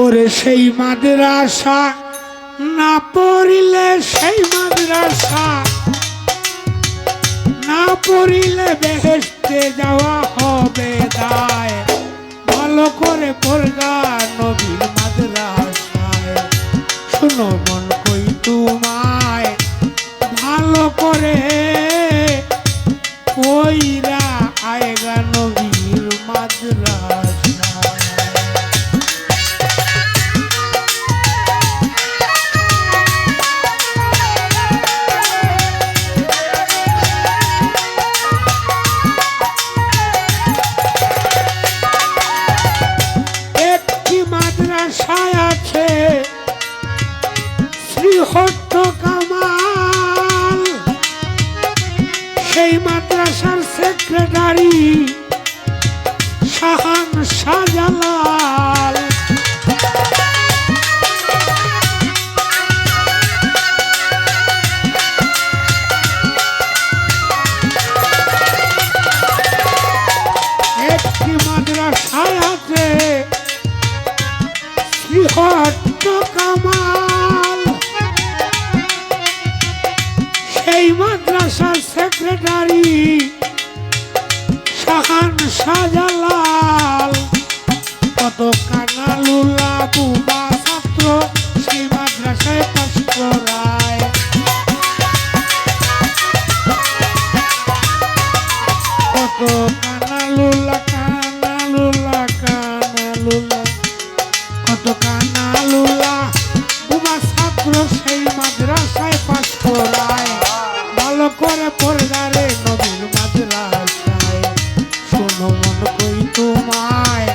ওরে সেই মাদ্রাসা না পড়িলে, সেই মাদ্রাসা না পড়িলে বেহেশতে যাওয়া হবে দায়। ভালো করে পড়গা নবীর মাদ্রাসায়, শোনো মন কই তোমায় ভালো করে কইরা আয়গা নবীর মাদ্রাসায়। মাদ্রাসায় আছে শ্রীহট্ট কামাল, সেই মাদ্রাসার সেক্রেটারি শাহান শাহজালাল। একটি মাদ্রাসায় আছে শ্রীহট্ট কামাল, সেই মাদ্রাসার সেক্রেটারি শাহান শাহজালাল। কত কানালুলা বুবা ছাত্র সেই মাদ্রাসায় পাশ করায়। কত কানালুলা কানালুলা কানালুলা, কত কানালুলা বুবা ছাত্র সেই মাদ্রাসায় পাশ করায়। ভালো করে পড়গারে নবীর মাদ্রাসায়, শোনো মন কই তোমায়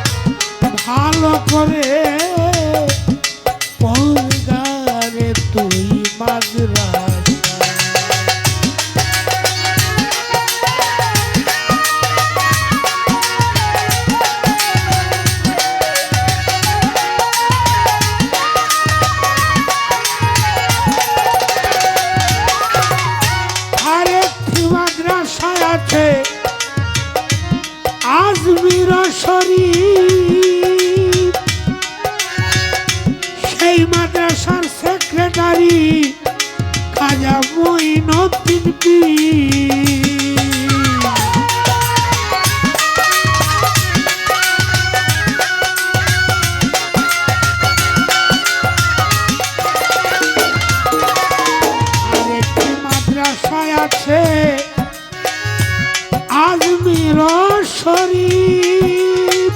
ভালো করে পড়গারে তুই মাদ্রাসায়। আছে আজমির শরীফ, সেই মাদ্রাসার সেক্রেটারি খাজা মঈনুদ্দিন পীর। আরেকটি মাদ্রাসায় আছে আজমির শরীফ,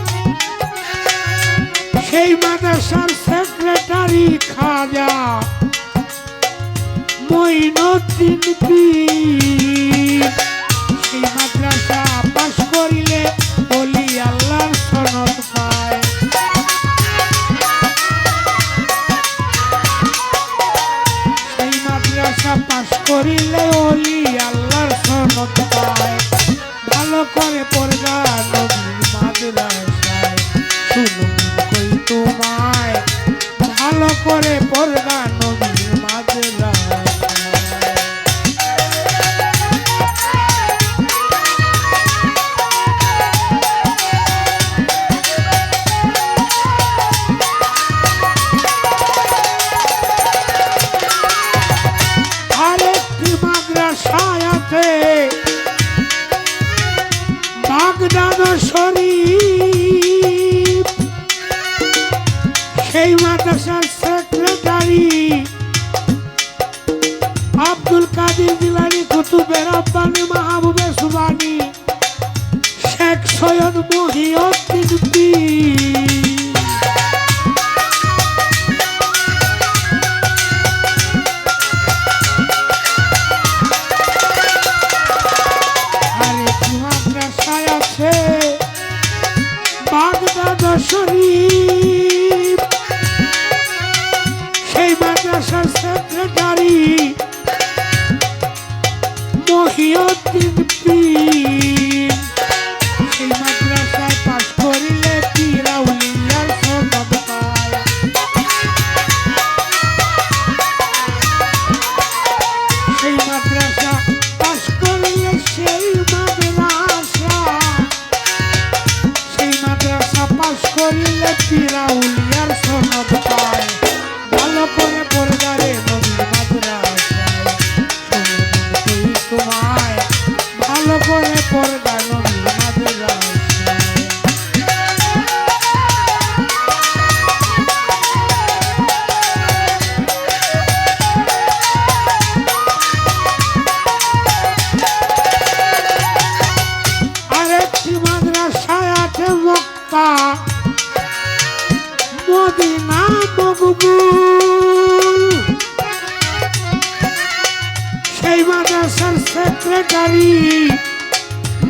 সেই মাদ্রাসার সেক্রেটারি খাজা মঈনুদ্দিন পীর। সেই মাদ্রাসা পাশ করিলে ওলি আল্লাহর সনদ পায়। সেই মাদ্রাসা পাশ করিলে ওলি আল্লাহর সনদ পায়। ভালো করে পড়গা নবীর মাদ্রাসায়, শুনো কই তোমায় ভালো করে পড়গা নবীর মাদ্রাসায়। আরেকটি মাদ্রাসায় আছে বাগদাদ শরীফ, সেই মাদ্রাসার সেক্রেটারি আব্দুল কাদের জিলানী, কুতুবে রব্বানী, মাহবুবে সুবানী, শেখ সৈয়দ মহিউদ্দিন পীর। বাগদাদ শরীফ, সেই মাদ্রাসার সেক্রেটারি মহিউদ্দিন পীর। সেই মাদ্রাসায় পাশ করিলে পীর আউলিয়া করে পর্দা নবীর মাদ্রাসায়। আরেকটি মাদ্রাসায় আছে মক্কা মদিনা মকবুল, সেই মাদ্রাসার সেক্রেটারি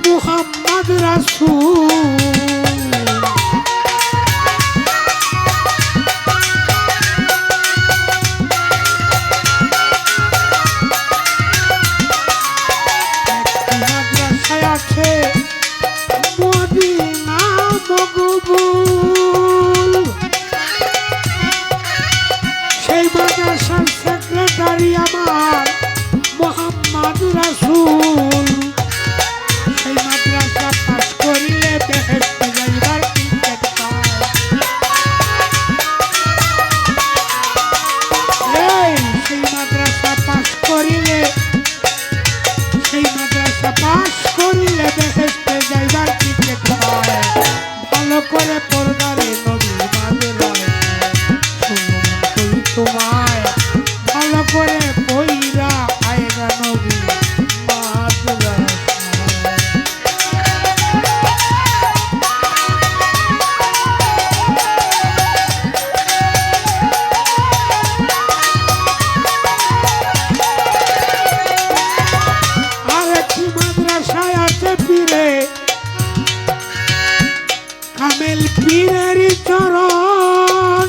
মুহাম্মদ রাসূল। একটি মাদ্রাসায় আছে মদিনা মকবুল, সেই মাদ্রাসার সেক্রেটারি আমার মুহাম্মদ রাসূল। সেই মাদ্রাসা পাস করিলে বেহেশতে যাইবার টিকিট পায়। সেই মাদ্রাসা পাস করিলে, সেই মাদ্রাসা পাস করিলে বেহেশতে যাইবার টিকিট পায়। ভালো করে পর্দারে নবীর মাদ্রাসায় শুনুন তোমায়, ভালো করে পইরা আয়গা নবীর মাদ্রাসায়। আরেকটি মাদ্রাসায় আছে পীরে কামেল পীরের চরণ,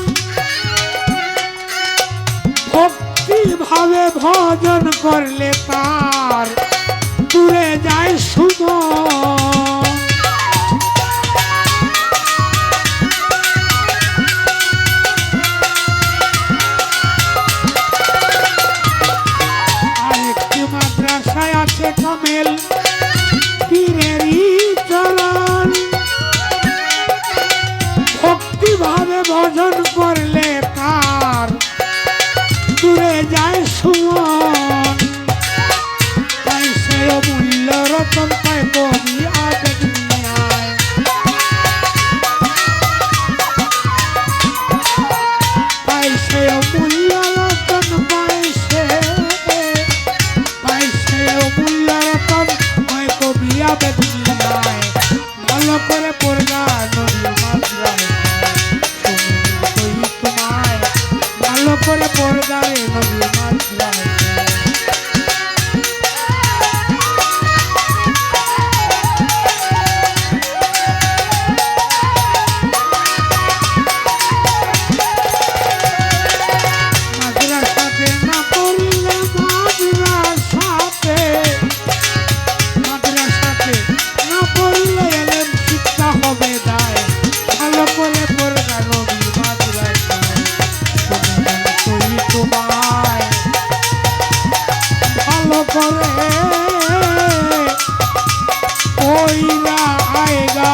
ভক্তি ভাবে ভজন করলে তার দূরে যায় সুমন। আরেকটি মাদ্রাসায় আছে কামেল পীরেরই চরণ, ভক্তি ভাবে ভজন করলে তার দূরে যায় সুমন। তাই সে অমূল্য রতন পায় কবি আবেগ দুনিয়ায়। তাই সে অমূল্য রতন পায় সে অমূল্য রতন পায় কবি আবেগ দুনিয়ায়। ভালো করে পড়বা নবীর মাদ্রাসায় শুনুন তোমায়, ভালো করে পর্দারে নবীর মাদ্রাসায়। মাদ্রাসাতে না পড়লে মাদ্রাসাতে না পড়লে এলেম শিক্ষা হবে দায়। ভালো করে পড়বা নবীর মাদ্রাসায় শুনুন তোমায়, ভালো করে ওইরা আয়গা